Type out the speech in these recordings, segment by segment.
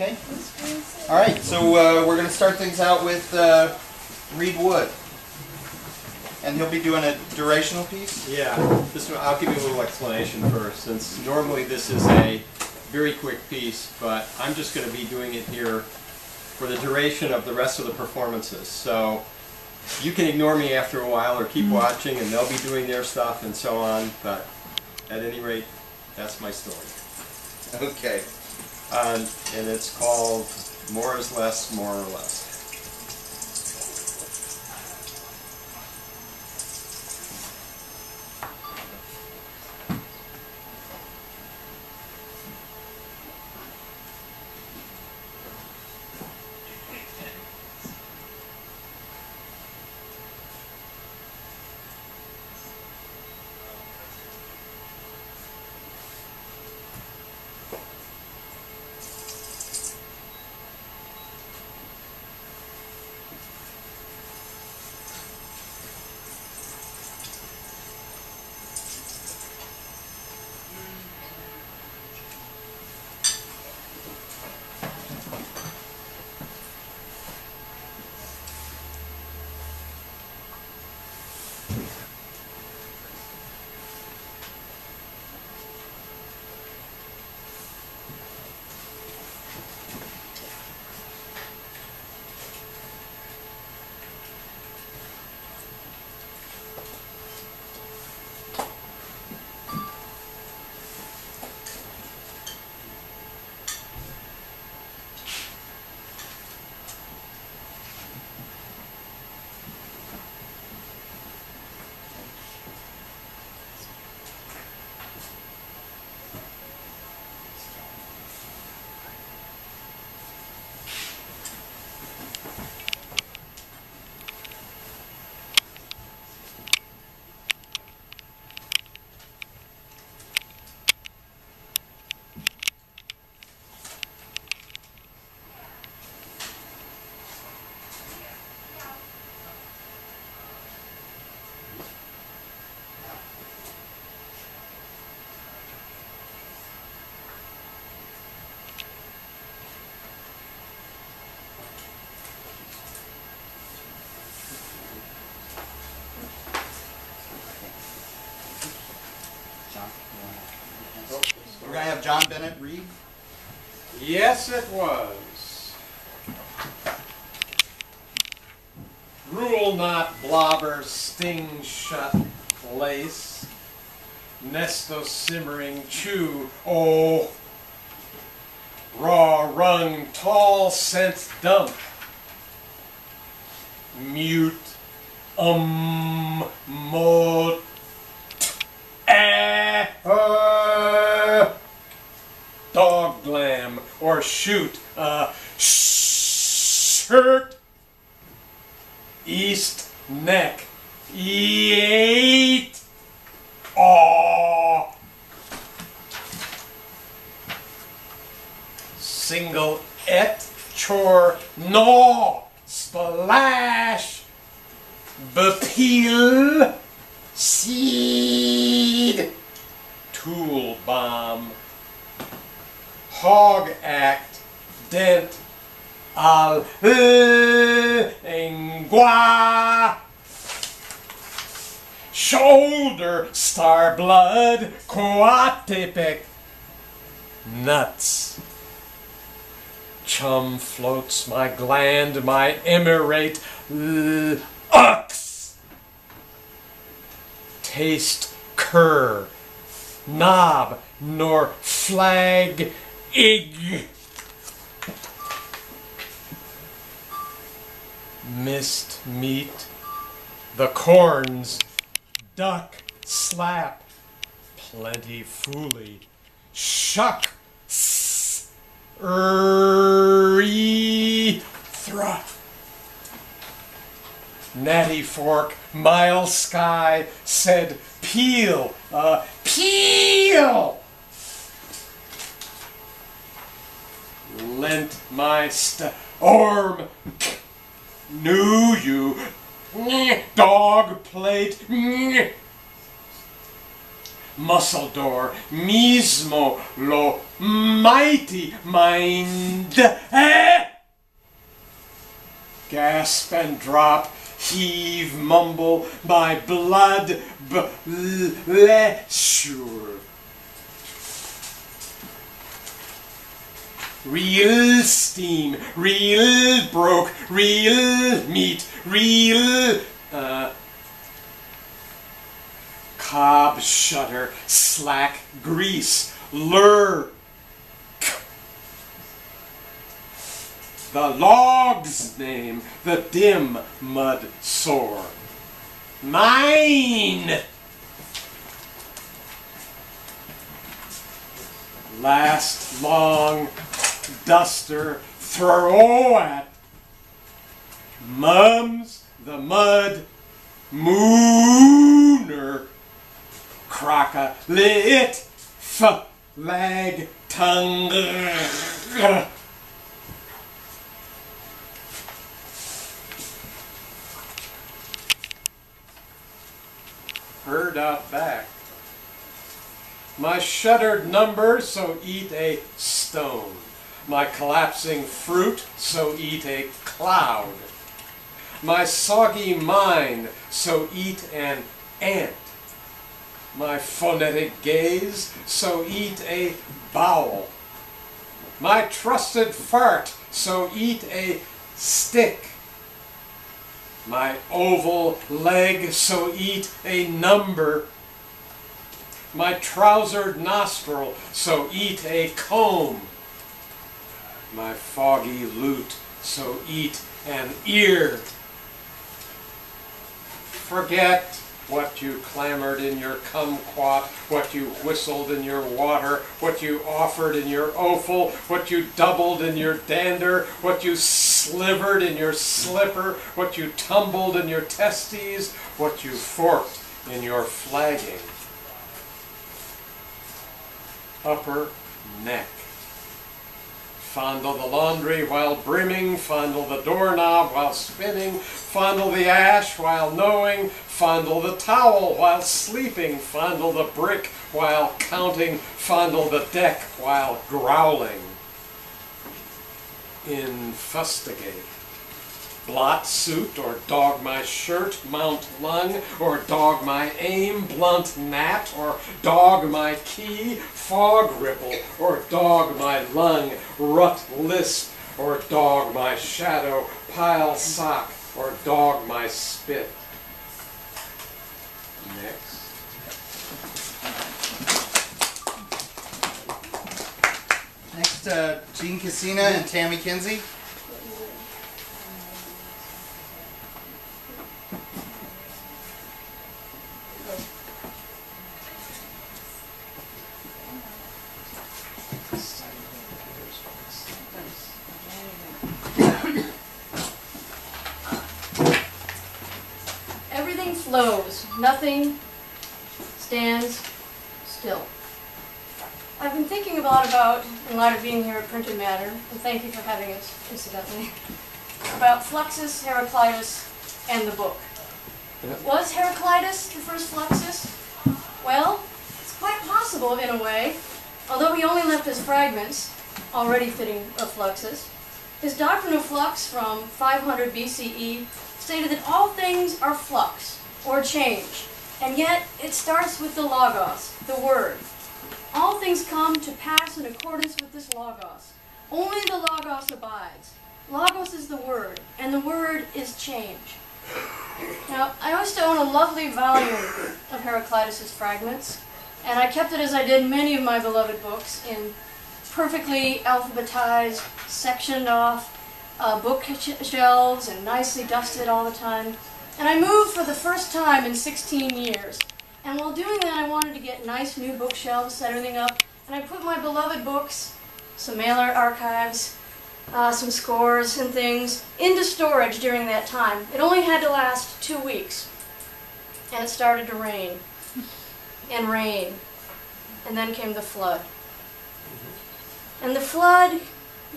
Okay. All right. So we're going to start things out with Reed Wood, and he'll be doing a durational piece. Yeah. This one, I'll give you a little explanation first, since normally this is a very quick piece, but I'm just going to be doing it here for the duration of the rest of the performances. So you can ignore me after a while or keep watching, and they'll be doing their stuff and so on. But at any rate, that's my story. Okay. And it's called More is Less, More or Less. We're going to have John Bennett read. Yes, it was. Rule not blobber, sting shut lace, nesto simmering chew, oh, raw rung, tall scent dump, mute, moat, dog glam, or shoot, shirt, east neck, eat, aw, single et, chore, gnaw, splash, bepeel, seed, tool bomb, hog act, dent, al engua, shoulder, star blood, coatepic, nuts, chum floats my gland, my emirate, ux, taste cur, knob, nor flag, ig, mist meat, the corns, duck, slap, plenty fooly, shuck, thruh, natty fork, mile sky, said peel, peel, lent my orm, knew you, dog plate, Musseldor, mismo lo mighty mind. Gasp and drop, heave, mumble, my blood blessure. Real steam, real broke, real meat, real cob shutter, slack grease, lurk. The log's name, the dim mud sore. Mine! Last long duster throw at Mums the mud mooner. Crocka lit flag tongue. Heard out back. My shuttered number, so eat a stone. My collapsing fruit, so eat a cloud. My soggy mind, so eat an ant. My phonetic gaze, so eat a bowel. My trusted fart, so eat a stick. My oval leg, so eat a number. My trousered nostril, so eat a comb. My foggy lute, so eat an ear. Forget what you clamored in your kumquat, what you whistled in your water, what you offered in your offal, what you doubled in your dander, what you slivered in your slipper, what you tumbled in your testes, what you forked in your flagging. Upper neck. Fondle the laundry while brimming, fondle the doorknob while spinning, fondle the ash while knowing, fondle the towel while sleeping, fondle the brick while counting, fondle the deck while growling. Infustigate. Blot suit, or dog my shirt, mount lung, or dog my aim, blunt gnat, or dog my key, fog ripple, or dog my lung, rut lisp, or dog my shadow, pile sock, or dog my spit. Next. Next, Jean Cassina and Tammy Kinsey. Everything flows. Nothing stands still. I've been thinking a lot about, in light of being here at Printed Matter, and thank you for having us, incidentally, about Fluxus, Heraclitus, and the book. Yep. Was Heraclitus the first Fluxus? Well, it's quite possible in a way, although he only left us fragments, already fitting a Fluxus. His doctrine of flux from 500 BCE stated that all things are flux, or change, and yet it starts with the logos, the word. All things come to pass in accordance with this logos. Only the logos abides. Logos is the word, and the word is change. Now, I used to own a lovely volume of Heraclitus' fragments, and I kept it as I did many of my beloved books in perfectly alphabetized, sectioned off bookshelves and nicely dusted all the time. And I moved for the first time in 16 years. And while doing that, I wanted to get nice new bookshelves, set everything up, and I put my beloved books, some mailer archives, some scores and things, into storage during that time. It only had to last 2 weeks. And it started to rain. And rain. And then came the flood. And the flood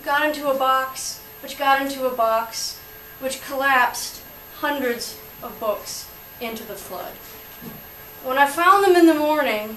got into a box, which got into a box, which collapsed hundreds of books into the flood. When I found them in the morning,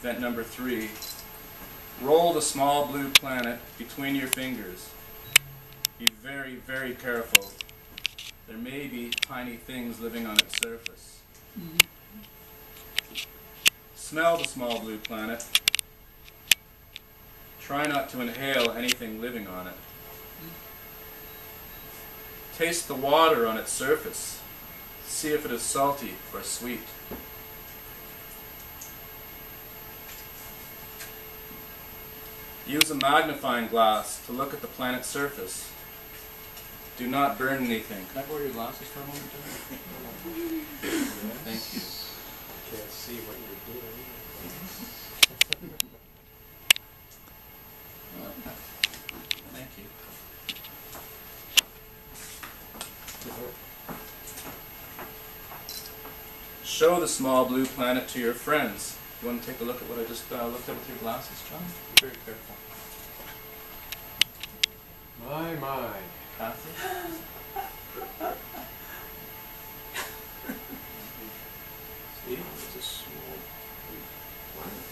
Event number 3. Roll the small blue planet between your fingers. Be very, very careful. There may be tiny things living on its surface. Smell the small blue planet. Try not to inhale anything living on it. Taste the water on its surface. See if it is salty or sweet. Use a magnifying glass to look at the planet's surface. Do not burn anything. Can I borrow your glasses for a moment, John? Thank you. Can't see what you're doing. Thank you. Show the small blue planet to your friends. You want to take a look at what I just looked at with your glasses, John? Be very careful. My. Kathy? See? It's a small blue planet.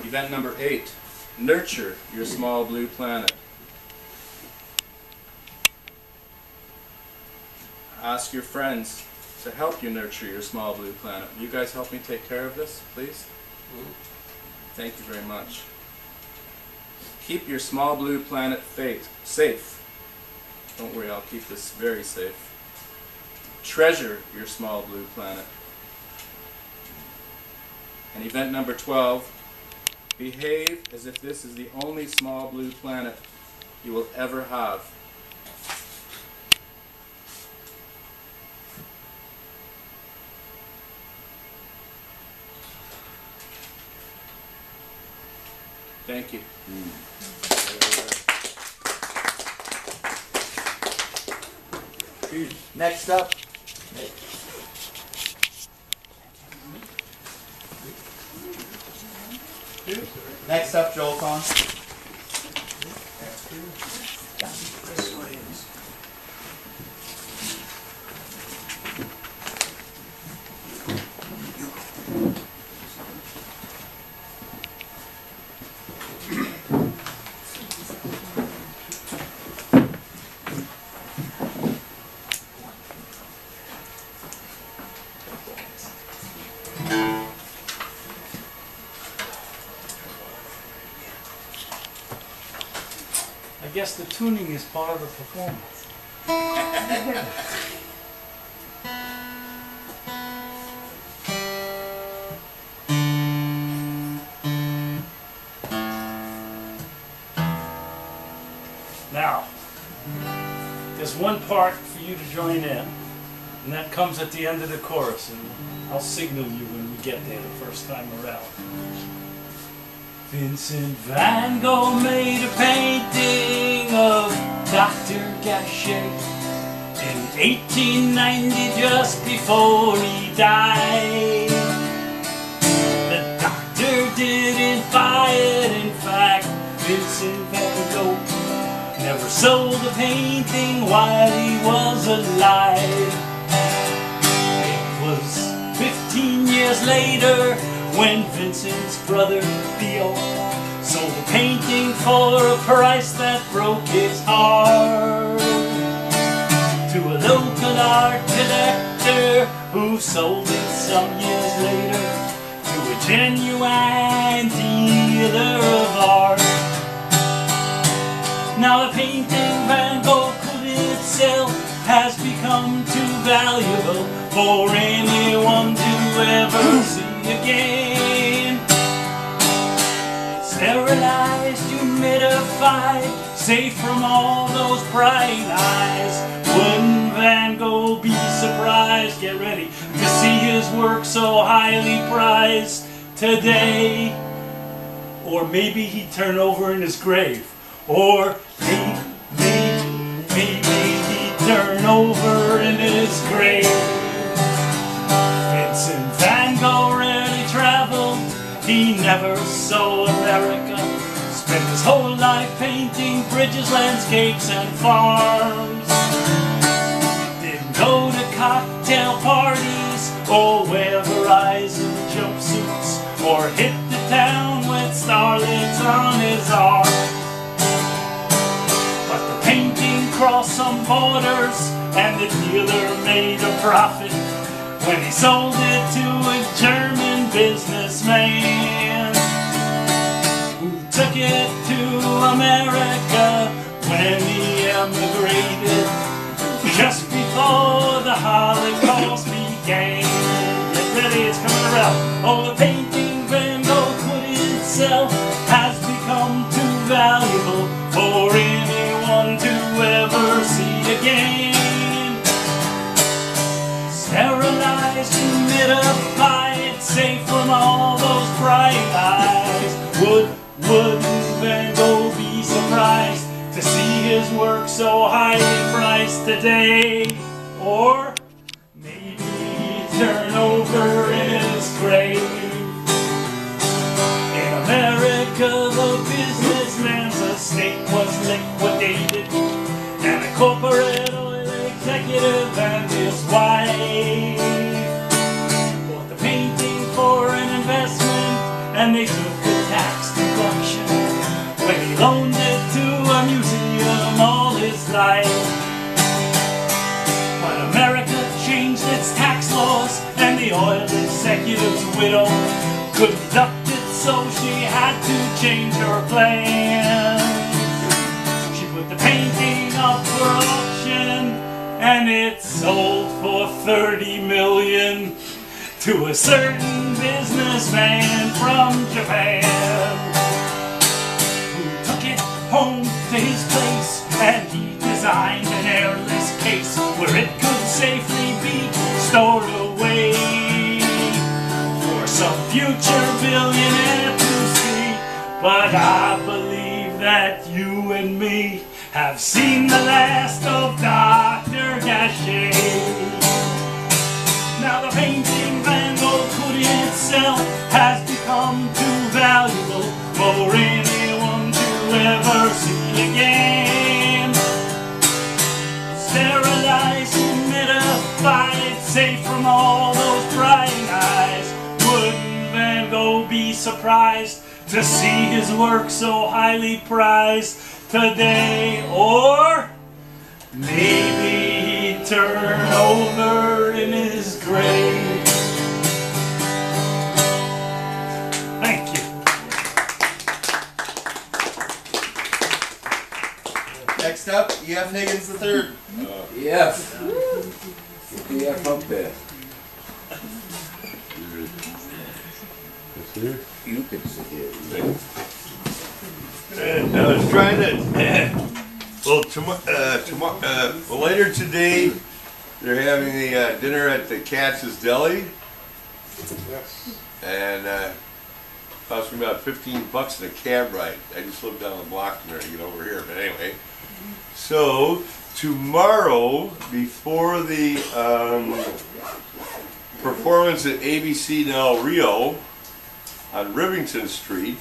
Event number 8. Nurture your small blue planet. Ask your friends to help you nurture your small blue planet. Will you guys help me take care of this, please? Thank you very much. Keep your small blue planet safe. Don't worry, I'll keep this very safe. Treasure your small blue planet. And event number 12, behave as if this is the only small blue planet you will ever have. Thank you. Next up. Next up, Joel Con. I guess the tuning is part of the performance. Now, there's one part for you to join in, and that comes at the end of the chorus, and I'll signal you when we get there the first time around. Vincent van Gogh made a painting of Dr. Gachet in 1890, just before he died. The doctor didn't buy it. In fact, Vincent van Gogh never sold the painting while he was alive. It was 15 years later when Vincent's brother Theo sold the painting for a price that broke his heart to a local art collector, who sold it some years later to a genuine dealer of art. Now the painting Van Gogh couldn't sell has become too valuable for anyone to ever see again. Sterilized, humidified, safe from all those prying eyes. Wouldn't Van Gogh be surprised, get ready, to see his work so highly prized today? Or maybe he'd turn over in his grave. Or maybe he'd turn over in his grave. Vincent Van Gogh rarely traveled, he never saw America. Spent his whole life painting bridges, landscapes, and farms. Didn't go to cocktail parties or wear Verizon jumpsuits or hit the town with starlets on his arm. But the painting crossed some borders, and the dealer made a profit when he sold it to a German businessman, who took it to America when he emigrated just before the Holocaust began. Get ready, it's coming around. Oh, the painting Van Gogh couldn't sell has become too valuable for anyone to ever see again. Sterilized, humidified, safe from all those prying eyes. Wouldn't Van Gogh be surprised to see his work so highly priced today? Or maybe he'd turn over in his grave. In America, the businessman's estate was liquidated, and the corporate oil executive and his wife bought the painting for an investment, and they took the tax deduction when he loaned it to a museum all his life. But America changed its tax laws, and the oil executive's widow couldn't deduct it, so she had to change her plans. She put the painting up for auction, and it sold for $30 million to a certain businessman from Japan, who took it home to his place, and he designed an airless case where it could safely be stored away for some future billionaire to see. But I believe that you and me have seen the last of Dr. Gachet. Now the painting Van Gogh couldn't sell has become too valuable for anyone to ever see again. Sterilized, humidified, safe from all those prying eyes. Wouldn't Van Gogh be surprised to see his work so highly prized today? Or maybe he'd turn over in his grave. Thank you. Next up, E.F. Higgins III. EF. EF up there. You can sit here. I was trying to, well, later today, they're having the dinner at the Katz's Deli. Yes. And cost me about $15 in a cab ride. I just live down the block from there to get over here, but anyway. So, tomorrow, before the performance at ABC Del Rio on Rivington Street,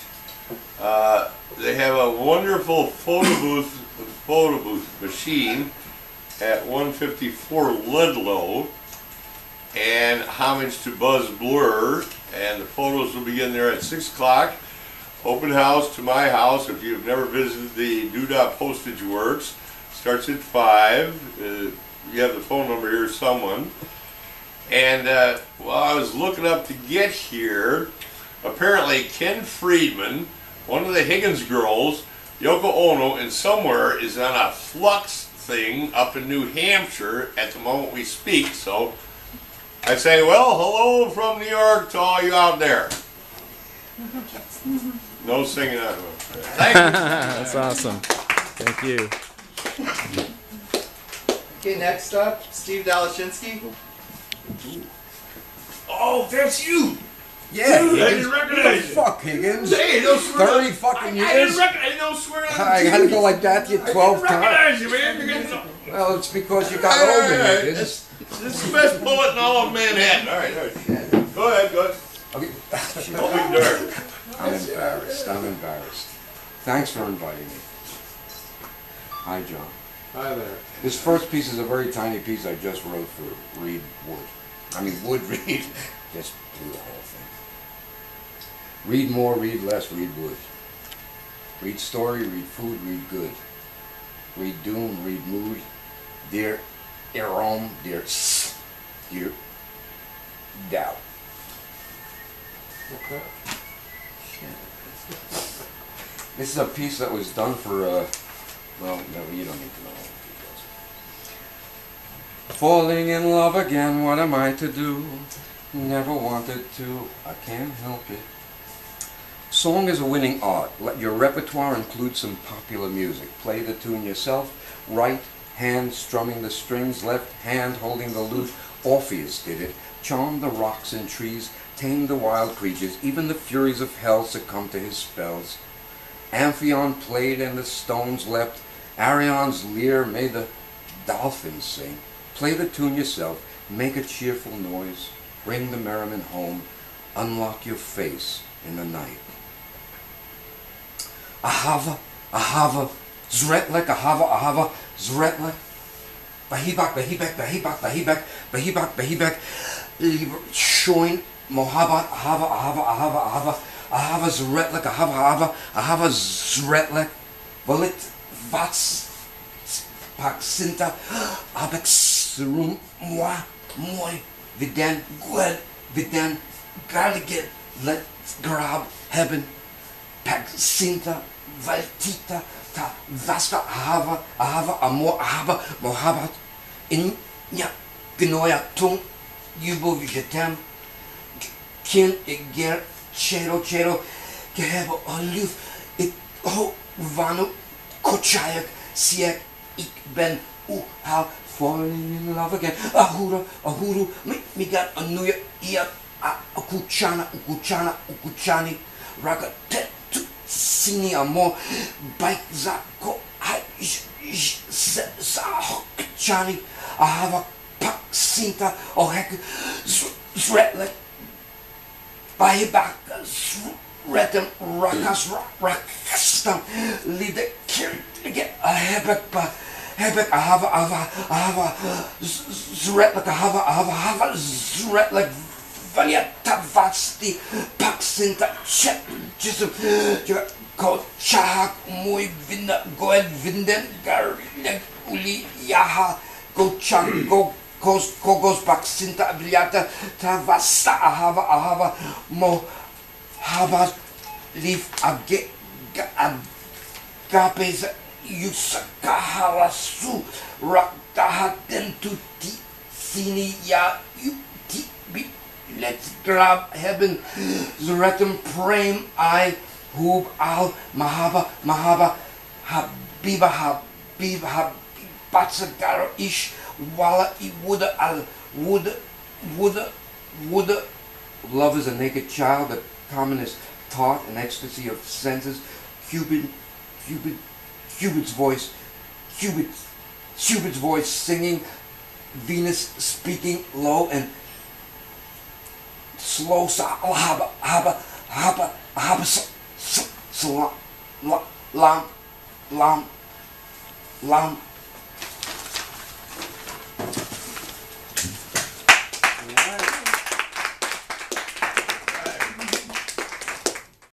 they have a wonderful photo booth machine at 154 Ludlow, and homage to Buzz Blur, and the photos will begin there at 6 o'clock. Open house to my house if you've never visited the Doodah Postage Works. Starts at 5. You have the phone number here, someone. And while I was looking up to get here, apparently Ken Friedman, one of the Higgins girls, Yoko Ono, and somewhere is on a Flux thing up in New Hampshire at the moment we speak. So I say, well, hello from New York to all you out there. No singing out of it. Thank you. That's awesome. Thank you. Okay, next up, Steve Dalashinsky. Oh, that's you! Yeah, Dude, I didn't recognize you. Fuck, Higgins. Hey, don't swear. 30 fucking years. I didn't recognize. Don't swear. I had to go like that to you 12 times. Recognize you, man. Well, it's because you got older, Higgins. This is the best poet in all of Manhattan. All right. Go ahead. Okay. Don't be dirty. I'm embarrassed. Thanks for inviting me. Hi, John. Hi there. This first piece is a very tiny piece I just wrote for Reed Wood. I mean, Wood Reed. Just do the whole thing. Read more, read less, read wood. Read story, read food, read good. Read doom, read mood. Dear Erom, dear doubt. Okay. This is a piece that was done for, well, no, you don't need to know all the details. Falling in love again, what am I to do? Never wanted to, I can't help it. Song is a winning art. Let your repertoire include some popular music. Play the tune yourself. Right hand strumming the strings, left hand holding the lute. Orpheus did it. Charmed the rocks and trees, tamed the wild creatures. Even the furies of hell succumbed to his spells. Amphion played and the stones leapt. Arion's lyre made the dolphins sing. Play the tune yourself. Make a cheerful noise. Bring the merriment home. Unlock your face in the night. Ahava, zretlek, ahava, zretlek. Bahibak, shoin, mohabat, ahava, zretlek, ahava, zretlek. Valit, vats, paksinta, abek, serum, moi, vidan, gued, vidan, garliget, let grab, heaven, paksinta, valtita, ta, vaska, ahava, amor, ahava, mohabat, in, nya, gnoya, tung, yubo, vigetam, kin, iger, chero, gehebo, aluf, it, ho, vanu, kochayak, siek, ik ben, hal, falling in love again, ahuru, mi got a nuya, iya, ukuchani, raga, tetu, sini amor, bike zako, chani, ahava, pak, sinta, ohek, zretlek, bahibak, zretem, rakastam, lide, kirtige, ahebek, ahava, zretlek, ahava, zretlek, valiata, vasti, pak, sinta, chet, jism, ko, chahak, muy, vinda, goed, vinden, garleg, uli, yaha, go, chak, go, kogos, pak, sinta, valiata, tavasta, ahava, mo, hava, leaf, agapes, yusakaharasu, raktahaten, tuti, sini, ya, yuti, bi, let's grab heaven, zretem, prem, I, hub, al, mahaba, habiba, batsagaro, ish, walla, iwuda, al, wuda. Love is a naked child, the commonest taught, an ecstasy of senses. Cupid's voice singing, Venus speaking low and slow, lam,